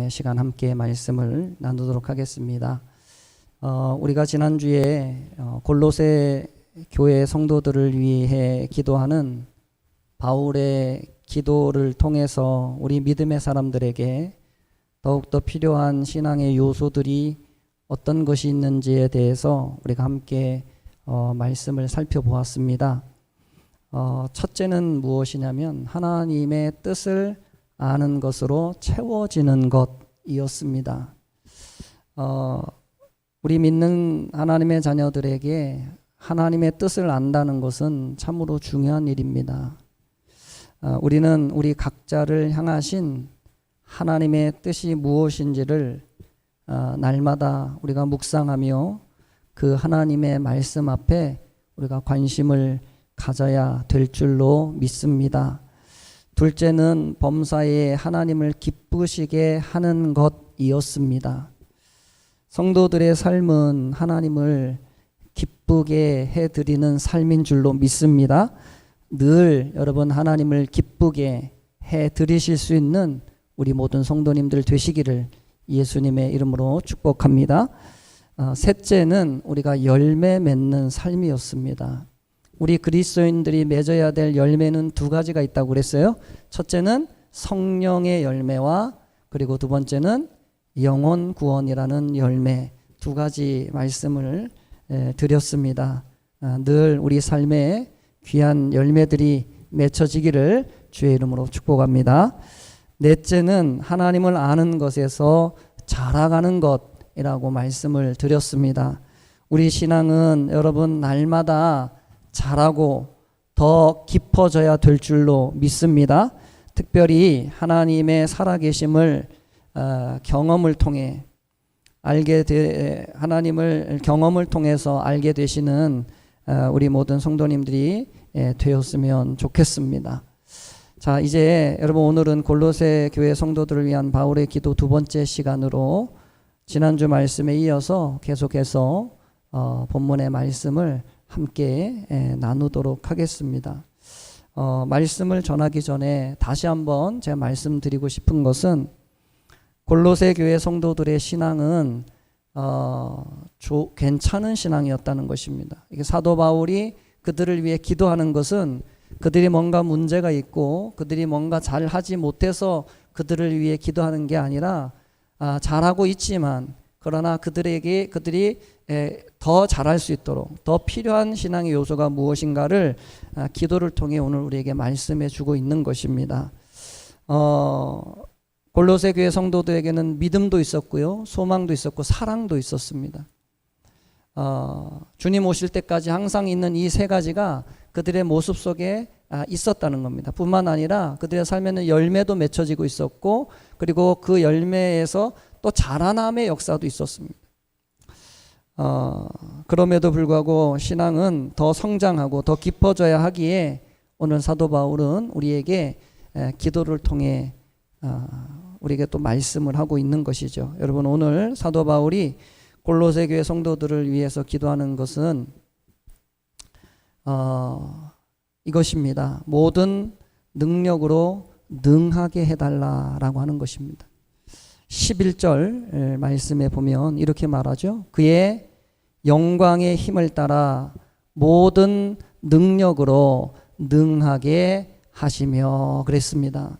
시간 함께 말씀을 나누도록 하겠습니다. 우리가 지난주에 골로새 교회 성도들을 위해 기도하는 바울의 기도를 통해서 우리 믿음의 사람들에게 더욱더 필요한 신앙의 요소들이 어떤 것이 있는지에 대해서 우리가 함께 말씀을 살펴보았습니다. 첫째는 무엇이냐면 하나님의 뜻을 아는 것으로 채워지는 것이었습니다. 우리 믿는 하나님의 자녀들에게 하나님의 뜻을 안다는 것은 참으로 중요한 일입니다. 우리는 우리 각자를 향하신 하나님의 뜻이 무엇인지를 날마다 우리가 묵상하며 그 하나님의 말씀 앞에 우리가 관심을 가져야 될 줄로 믿습니다. 둘째는 범사에 하나님을 기쁘시게 하는 것이었습니다. 성도들의 삶은 하나님을 기쁘게 해드리는 삶인 줄로 믿습니다. 늘 여러분 하나님을 기쁘게 해드리실 수 있는 우리 모든 성도님들 되시기를 예수님의 이름으로 축복합니다. 셋째는 우리가 열매 맺는 삶이었습니다. 우리 그리스도인들이 맺어야 될 열매는 두 가지가 있다고 그랬어요. 첫째는 성령의 열매와 그리고 두 번째는 영혼 구원이라는 열매, 두 가지 말씀을 드렸습니다. 늘 우리 삶에 귀한 열매들이 맺혀지기를 주의 이름으로 축복합니다. 넷째는 하나님을 아는 것에서 자라가는 것이라고 말씀을 드렸습니다. 우리 신앙은 여러분 날마다 자라고 더 깊어져야 될 줄로 믿습니다. 특별히 하나님의 살아계심을 경험을 통해 하나님을 경험을 통해서 알게 되시는 우리 모든 성도님들이 되었으면 좋겠습니다. 자, 이제 여러분 오늘은 골로새 교회 성도들을 위한 바울의 기도 두 번째 시간으로 지난주 말씀에 이어서 계속해서 본문의 말씀을 함께 나누도록 하겠습니다. 말씀을 전하기 전에 다시 한번 제가 말씀드리고 싶은 것은 골로새 교회 성도들의 신앙은 괜찮은 신앙이었다는 것입니다. 이게 사도 바울이 그들을 위해 기도하는 것은 그들이 뭔가 문제가 있고 그들이 뭔가 잘하지 못해서 그들을 위해 기도하는 게 아니라 잘하고 있지만 그러나 그들이 더 잘할 수 있도록 더 필요한 신앙의 요소가 무엇인가를 기도를 통해 오늘 우리에게 말씀해 주고 있는 것입니다. 골로새 교회 성도들에게는 믿음도 있었고요, 소망도 있었고 사랑도 있었습니다. 주님 오실 때까지 항상 있는 이 세 가지가 그들의 모습 속에 있었다는 겁니다. 뿐만 아니라 그들의 삶에는 열매도 맺혀지고 있었고 그리고 그 열매에서 또 자라남의 역사도 있었습니다. 그럼에도 불구하고 신앙은 더 성장하고 더 깊어져야 하기에 오늘 사도 바울은 우리에게 기도를 통해 우리에게 또 말씀을 하고 있는 것이죠. 여러분 오늘 사도 바울이 골로새 교회 성도들을 위해서 기도하는 것은 이것입니다. 모든 능력으로 능하게 해달라라고 하는 것입니다. 11절 말씀에 보면 이렇게 말하죠. 그의 영광의 힘을 따라 모든 능력으로 능하게 하시며 그랬습니다.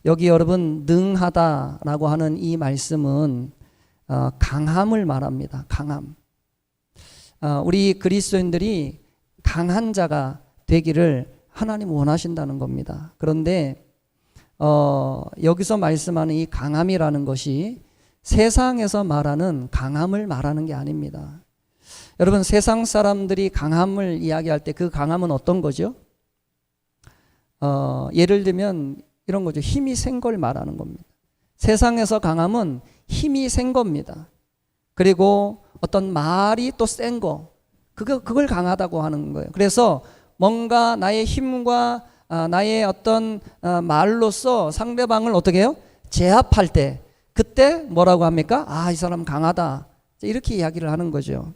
여기 여러분 능하다라고 하는 이 말씀은 강함을 말합니다. 강함. 우리 그리스도인들이 강한 자가 되기를 하나님 원하신다는 겁니다. 그런데 여기서 말씀하는 이 강함이라는 것이 세상에서 말하는 강함을 말하는 게 아닙니다. 여러분 세상 사람들이 강함을 이야기할 때 그 강함은 어떤 거죠? 예를 들면 이런 거죠. 힘이 센 걸 말하는 겁니다. 세상에서 강함은 힘이 센 겁니다. 그리고 어떤 말이 또 센 거, 그걸 강하다고 하는 거예요. 그래서 뭔가 나의 힘과 나의 어떤 말로서 상대방을 어떻게 해요? 제압할 때 그때 뭐라고 합니까? 이 사람 강하다. 이렇게 이야기를 하는 거죠.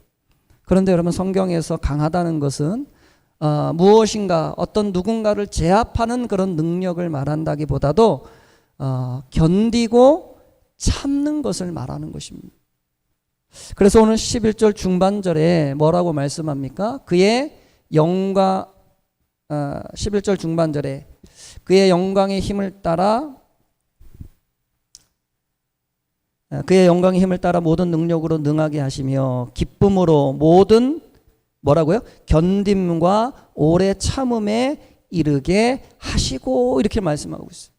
그런데 여러분 성경에서 강하다는 것은 무엇인가 어떤 누군가를 제압하는 그런 능력을 말한다기보다도 견디고 참는 것을 말하는 것입니다. 그래서 오늘 11절 중반절에 뭐라고 말씀합니까? 그의 영광, 11절 중반절에 그의 영광의 힘을 따라 모든 능력으로 능하게 하시며 기쁨으로 모든 뭐라고요? 견딤과 오래 참음에 이르게 하시고, 이렇게 말씀하고 있어요.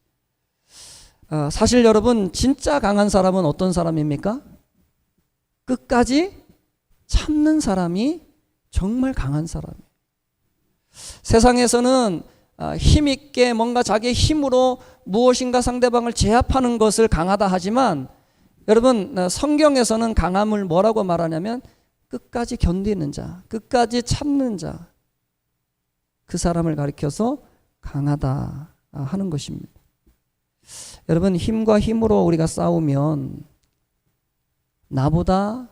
사실 여러분, 진짜 강한 사람은 어떤 사람입니까? 끝까지 참는 사람이 정말 강한 사람이에요. 세상에서는 힘있게 뭔가 자기의 힘으로 무엇인가 상대방을 제압하는 것을 강하다 하지만, 여러분, 성경에서는 강함을 뭐라고 말하냐면 끝까지 견디는 자, 끝까지 참는 자, 그 사람을 가리켜서 강하다 하는 것입니다. 여러분, 힘과 힘으로 우리가 싸우면 나보다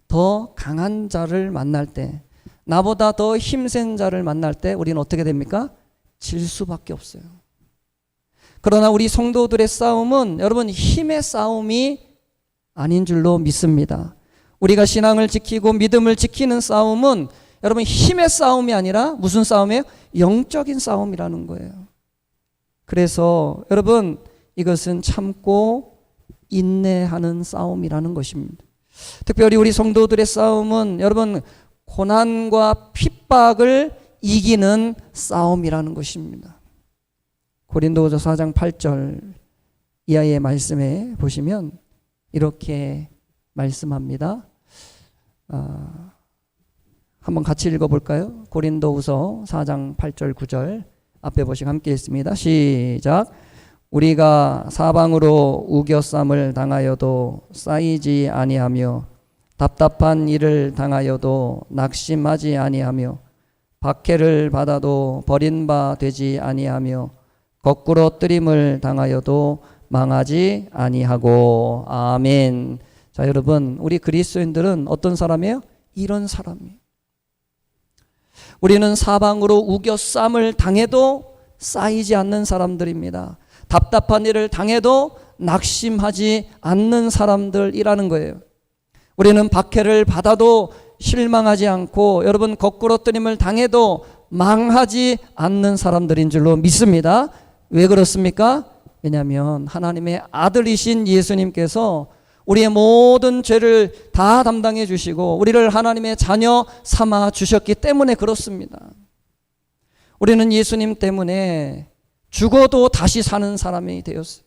더 강한 자를 만날 때, 나보다 더 힘센 자를 만날 때 우리는 어떻게 됩니까? 질 수밖에 없어요. 그러나 우리 성도들의 싸움은 여러분 힘의 싸움이 아닌 줄로 믿습니다. 우리가 신앙을 지키고 믿음을 지키는 싸움은 여러분 힘의 싸움이 아니라 무슨 싸움이에요? 영적인 싸움이라는 거예요. 그래서 여러분, 이것은 참고 인내하는 싸움이라는 것입니다. 특별히 우리 성도들의 싸움은 여러분 고난과 핍박을 이기는 싸움이라는 것입니다. 고린도후서 4장 8절 이하의 말씀에 보시면 이렇게 말씀합니다. 한번 같이 읽어볼까요? 고린도후서 4장 8절 9절 앞에 보시고 함께 읽습니다. 시작. 우리가 사방으로 우겨쌈을 당하여도 쌓이지 아니하며 답답한 일을 당하여도 낙심하지 아니하며 박해를 받아도 버린 바 되지 아니하며 거꾸로 뜨림을 당하여도 망하지 아니하고. 아멘. 자, 여러분, 우리 그리스도인들은 어떤 사람이에요? 이런 사람이에요. 우리는 사방으로 우겨쌈을 당해도 쌓이지 않는 사람들입니다. 답답한 일을 당해도 낙심하지 않는 사람들이라는 거예요. 우리는 박해를 받아도 실망하지 않고, 여러분 거꾸로 뜨림을 당해도 망하지 않는 사람들인 줄로 믿습니다. 왜 그렇습니까? 왜냐하면 하나님의 아들이신 예수님께서 우리의 모든 죄를 다 담당해 주시고 우리를 하나님의 자녀 삼아 주셨기 때문에 그렇습니다. 우리는 예수님 때문에 죽어도 다시 사는 사람이 되었어요.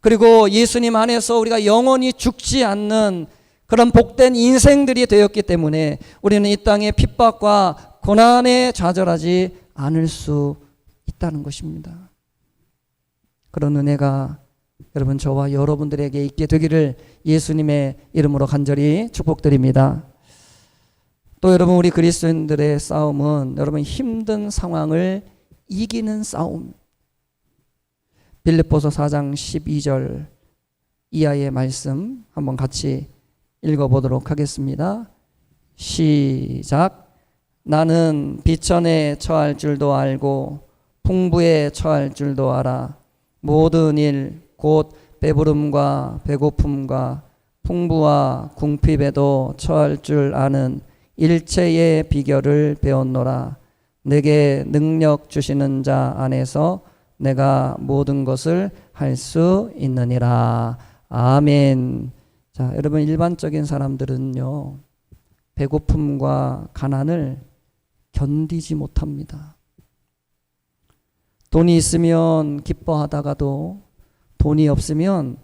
그리고 예수님 안에서 우리가 영원히 죽지 않는 그런 복된 인생들이 되었기 때문에 우리는 이 땅의 핍박과 고난에 좌절하지 않을 수 있다는 것입니다. 그런 은혜가 여러분 저와 여러분들에게 있게 되기를 예수님의 이름으로 간절히 축복드립니다. 또 여러분, 우리 그리스도인들의 싸움은 여러분 힘든 상황을 이기는 싸움. 빌립보서 4장 12절 이하의 말씀 한번 같이 읽어보도록 하겠습니다. 시작. 나는 비천에 처할 줄도 알고 풍부에 처할 줄도 알아. 모든 일 곧 배부름과 배고픔과 풍부와 궁핍에도 처할 줄 아는 일체의 비결을 배웠노라. 내게 능력 주시는 자 안에서 내가 모든 것을 할 수 있느니라. 아멘. 자, 여러분, 일반적인 사람들은요, 배고픔과 가난을 견디지 못합니다. 돈이 있으면 기뻐하다가도 돈이 없으면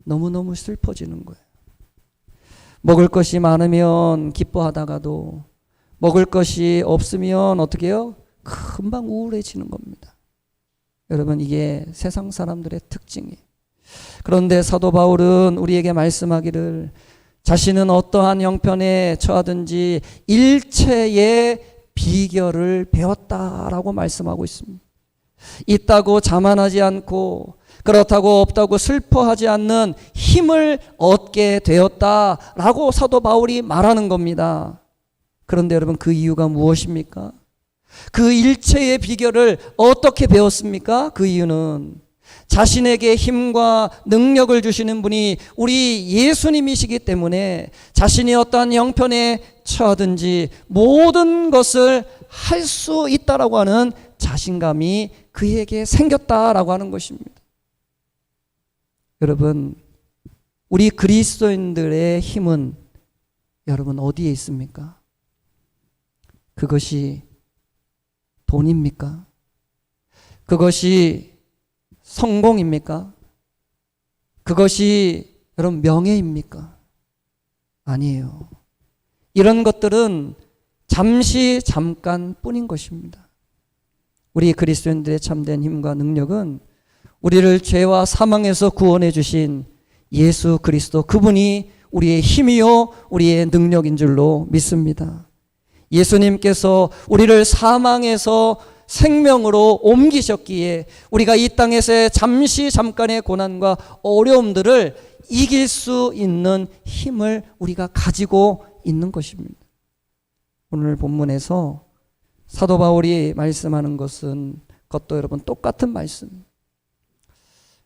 너무너무 슬퍼지는 거예요. 먹을 것이 많으면 기뻐하다가도 먹을 것이 없으면 어떻게 해요? 금방 우울해지는 겁니다. 여러분, 이게 세상 사람들의 특징이에요. 그런데 사도 바울은 우리에게 말씀하기를 자신은 어떠한 형편에 처하든지 일체의 비결을 배웠다라고 말씀하고 있습니다. 있다고 자만하지 않고 그렇다고 없다고 슬퍼하지 않는 힘을 얻게 되었다라고 사도 바울이 말하는 겁니다. 그런데 여러분, 그 이유가 무엇입니까? 그 일체의 비결을 어떻게 배웠습니까? 그 이유는 자신에게 힘과 능력을 주시는 분이 우리 예수님이시기 때문에 자신이 어떠한 형편에 처하든지 모든 것을 할 수 있다라고 하는 자신감이 그에게 생겼다라고 하는 것입니다. 여러분, 우리 그리스도인들의 힘은 여러분 어디에 있습니까? 그것이 돈입니까? 그것이 성공입니까? 그것이 여러분 명예입니까? 아니에요. 이런 것들은 잠깐 뿐인 것입니다. 우리 그리스도인들의 참된 힘과 능력은 우리를 죄와 사망에서 구원해 주신 예수 그리스도, 그분이 우리의 힘이요 우리의 능력인 줄로 믿습니다. 예수님께서 우리를 사망에서 생명으로 옮기셨기에 우리가 이 땅에서의 잠깐의 고난과 어려움들을 이길 수 있는 힘을 우리가 가지고 있는 것입니다. 오늘 본문에서 사도 바울이 말씀하는 것도 여러분 똑같은 말씀.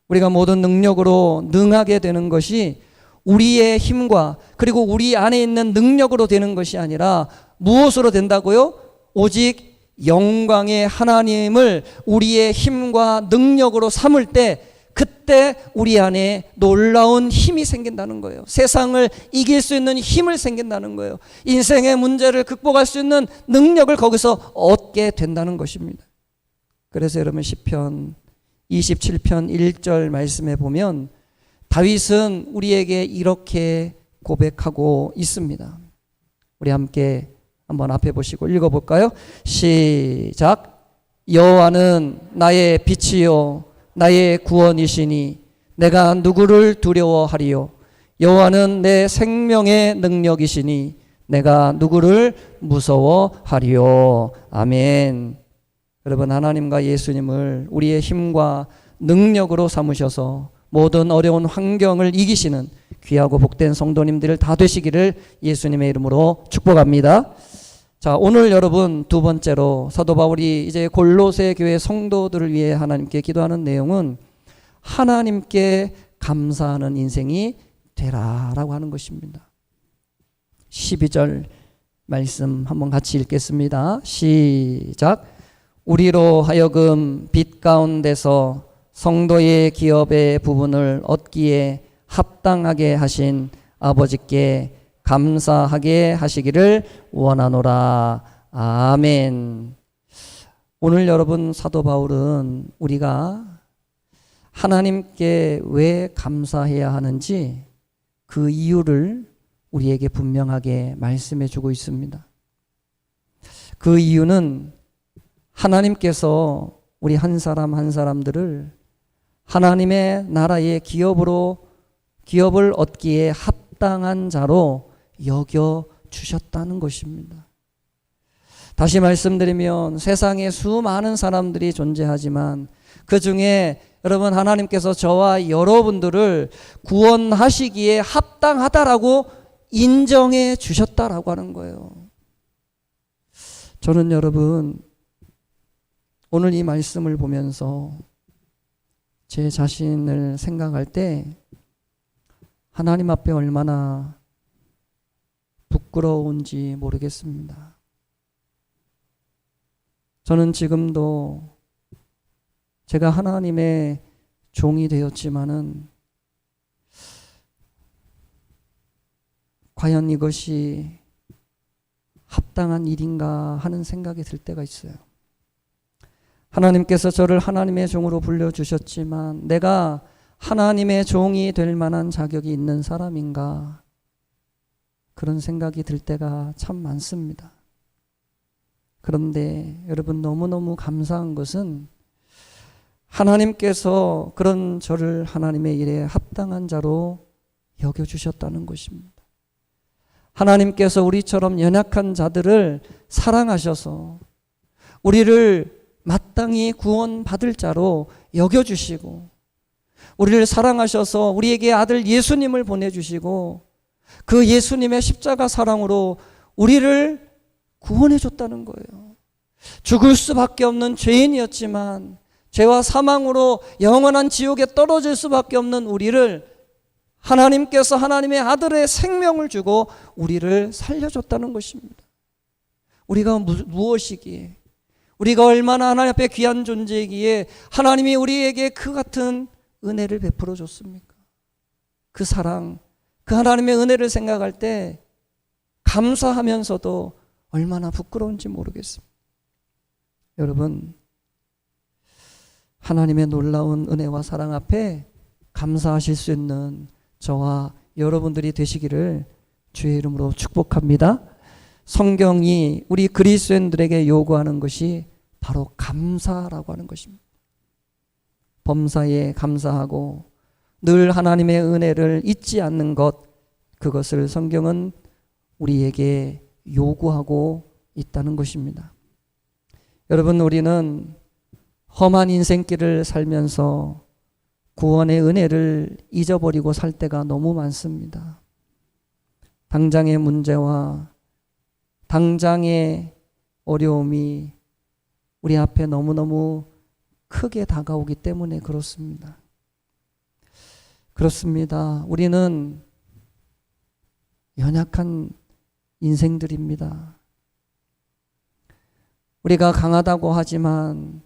우리가 모든 능력으로 능하게 되는 것이 우리의 힘과 그리고 우리 안에 있는 능력으로 되는 것이 아니라 무엇으로 된다고요? 오직 영광의 하나님을 우리의 힘과 능력으로 삼을 때 그때 우리 안에 놀라운 힘이 생긴다는 거예요. 세상을 이길 수 있는 힘을 생긴다는 거예요. 인생의 문제를 극복할 수 있는 능력을 거기서 얻게 된다는 것입니다. 그래서 여러분 시편 27편 1절 말씀에 보면 다윗은 우리에게 이렇게 고백하고 있습니다. 우리 함께 한번 앞에 보시고 읽어볼까요? 시작. 여호와는 나의 빛이요 나의 구원이시니 내가 누구를 두려워하리요. 여호와는 내 생명의 능력이시니 내가 누구를 무서워하리요. 아멘. 여러분, 하나님과 예수님을 우리의 힘과 능력으로 삼으셔서 모든 어려운 환경을 이기시는 귀하고 복된 성도님들 다 되시기를 예수님의 이름으로 축복합니다. 자, 오늘 여러분 두 번째로 사도 바울이 이제 골로새 교회 성도들을 위해 하나님께 기도하는 내용은 하나님께 감사하는 인생이 되라라고 하는 것입니다. 12절 말씀 한번 같이 읽겠습니다. 시작. 우리로 하여금 빛 가운데서 성도의 기업의 부분을 얻기에 합당하게 하신 아버지께 감사하게 하시기를 원하노라. 아멘. 오늘 여러분 사도 바울은 우리가 하나님께 왜 감사해야 하는지 그 이유를 우리에게 분명하게 말씀해 주고 있습니다. 그 이유는 하나님께서 우리 한 사람 한 사람들을 하나님의 나라의 기업을 얻기에 합당한 자로 여겨 주셨다는 것입니다. 다시 말씀드리면 세상에 수많은 사람들이 존재하지만 그 중에 여러분 하나님께서 저와 여러분들을 구원하시기에 합당하다라고 인정해 주셨다라고 하는 거예요. 저는 여러분 오늘 이 말씀을 보면서 제 자신을 생각할 때 하나님 앞에 얼마나 부끄러운지 모르겠습니다. 저는 지금도 제가 하나님의 종이 되었지만은 과연 이것이 합당한 일인가 하는 생각이 들 때가 있어요. 하나님께서 저를 하나님의 종으로 불러주셨지만 내가 하나님의 종이 될 만한 자격이 있는 사람인가? 그런 생각이 들 때가 참 많습니다. 그런데 여러분 너무너무 감사한 것은 하나님께서 그런 저를 하나님의 일에 합당한 자로 여겨주셨다는 것입니다. 하나님께서 우리처럼 연약한 자들을 사랑하셔서 우리를 마땅히 구원받을 자로 여겨주시고 우리를 사랑하셔서 우리에게 아들 예수님을 보내주시고 그 예수님의 십자가 사랑으로 우리를 구원해 줬다는 거예요. 죽을 수밖에 없는 죄인이었지만 죄와 사망으로 영원한 지옥에 떨어질 수밖에 없는 우리를 하나님께서 하나님의 아들의 생명을 주고 우리를 살려줬다는 것입니다. 우리가 무엇이기에, 우리가 얼마나 하나님 앞에 귀한 존재이기에 하나님이 우리에게 그 같은 은혜를 베풀어 줬습니까? 그 사랑, 그 하나님의 은혜를 생각할 때 감사하면서도 얼마나 부끄러운지 모르겠습니다. 여러분, 하나님의 놀라운 은혜와 사랑 앞에 감사하실 수 있는 저와 여러분들이 되시기를 주의 이름으로 축복합니다. 성경이 우리 그리스도인들에게 요구하는 것이 바로 감사라고 하는 것입니다. 범사에 감사하고 늘 하나님의 은혜를 잊지 않는 것, 그것을 성경은 우리에게 요구하고 있다는 것입니다. 여러분, 우리는 험한 인생길을 살면서 구원의 은혜를 잊어버리고 살 때가 너무 많습니다. 당장의 문제와 당장의 어려움이 우리 앞에 너무너무 크게 다가오기 때문에 그렇습니다. 그렇습니다. 우리는 연약한 인생들입니다. 우리가 강하다고 하지만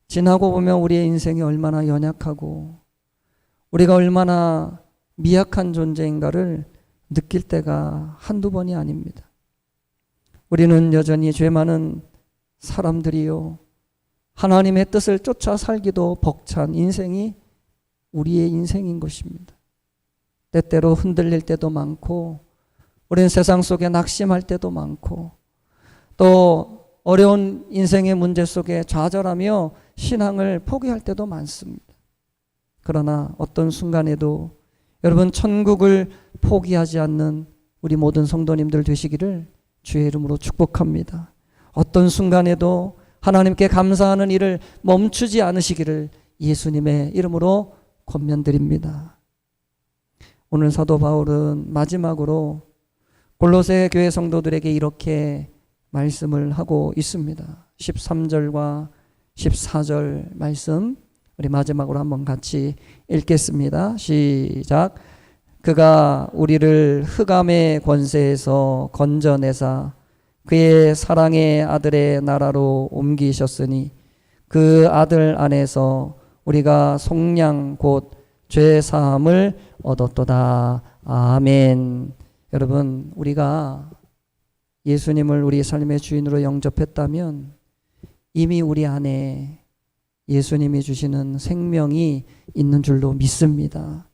지나고 보면 우리의 인생이 얼마나 연약하고 우리가 얼마나 미약한 존재인가를 느낄 때가 한두 번이 아닙니다. 우리는 여전히 죄 많은 사람들이요, 하나님의 뜻을 쫓아 살기도 벅찬 인생이 우리의 인생인 것입니다. 때때로 흔들릴 때도 많고, 우리는 세상 속에 낙심할 때도 많고, 또 어려운 인생의 문제 속에 좌절하며 신앙을 포기할 때도 많습니다. 그러나 어떤 순간에도 여러분, 천국을 포기하지 않는 우리 모든 성도님들 되시기를 주의 이름으로 축복합니다. 어떤 순간에도 하나님께 감사하는 일을 멈추지 않으시기를 예수님의 이름으로 권면드립니다. 오늘 사도 바울은 마지막으로 골로새 교회 성도들에게 이렇게 말씀을 하고 있습니다. 13절과 14절 말씀 우리 마지막으로 한번 같이 읽겠습니다. 시작. 그가 우리를 흑암의 권세에서 건져내사 그의 사랑의 아들의 나라로 옮기셨으니 그 아들 안에서 우리가 속량 곧 죄사함을 얻었도다. 아멘. 여러분, 우리가 예수님을 우리 삶의 주인으로 영접했다면 이미 우리 안에 예수님이 주시는 생명이 있는 줄로 믿습니다.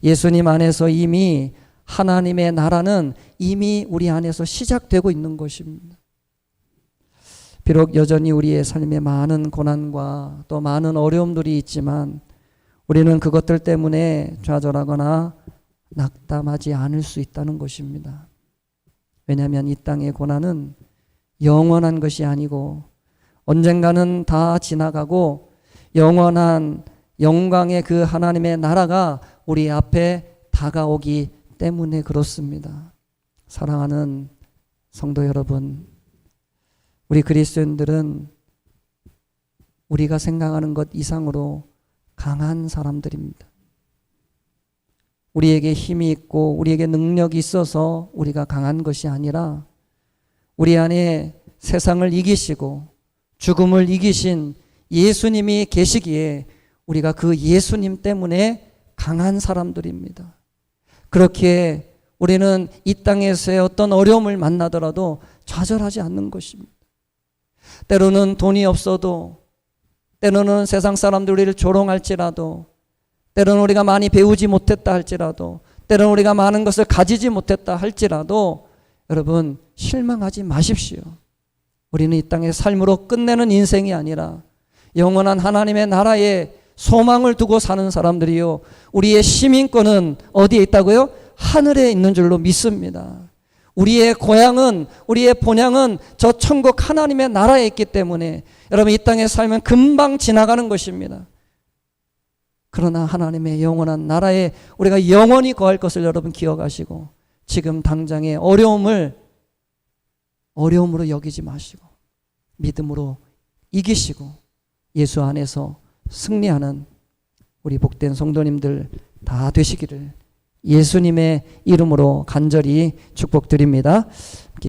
예수님 안에서 이미 하나님의 나라는 이미 우리 안에서 시작되고 있는 것입니다. 비록 여전히 우리의 삶에 많은 고난과 또 많은 어려움들이 있지만 우리는 그것들 때문에 좌절하거나 낙담하지 않을 수 있다는 것입니다. 왜냐하면 이 땅의 고난은 영원한 것이 아니고 언젠가는 다 지나가고 영원한 영광의 그 하나님의 나라가 우리 앞에 다가오기 때문에 그렇습니다. 사랑하는 성도 여러분, 우리 그리스도인들은 우리가 생각하는 것 이상으로 강한 사람들입니다. 우리에게 힘이 있고 우리에게 능력이 있어서 우리가 강한 것이 아니라 우리 안에 세상을 이기시고 죽음을 이기신 예수님이 계시기에 우리가 그 예수님 때문에 강한 사람들입니다. 그렇게 우리는 이 땅에서의 어떤 어려움을 만나더라도 좌절하지 않는 것입니다. 때로는 돈이 없어도, 때로는 세상 사람들이 우리를 조롱할지라도, 때로는 우리가 많이 배우지 못했다 할지라도, 때로는 우리가 많은 것을 가지지 못했다 할지라도 여러분, 실망하지 마십시오. 우리는 이 땅의 삶으로 끝내는 인생이 아니라 영원한 하나님의 나라에 소망을 두고 사는 사람들이요, 우리의 시민권은 어디에 있다고요? 하늘에 있는 줄로 믿습니다. 우리의 고향은, 우리의 본향은 저 천국 하나님의 나라에 있기 때문에 여러분, 이 땅의 삶은 금방 지나가는 것입니다. 그러나 하나님의 영원한 나라에 우리가 영원히 거할 것을 여러분 기억하시고, 지금 당장의 어려움을 어려움으로 여기지 마시고 믿음으로 이기시고 예수 안에서 승리하는 우리 복된 성도님들 다 되시기를 예수님의 이름으로 간절히 축복드립니다.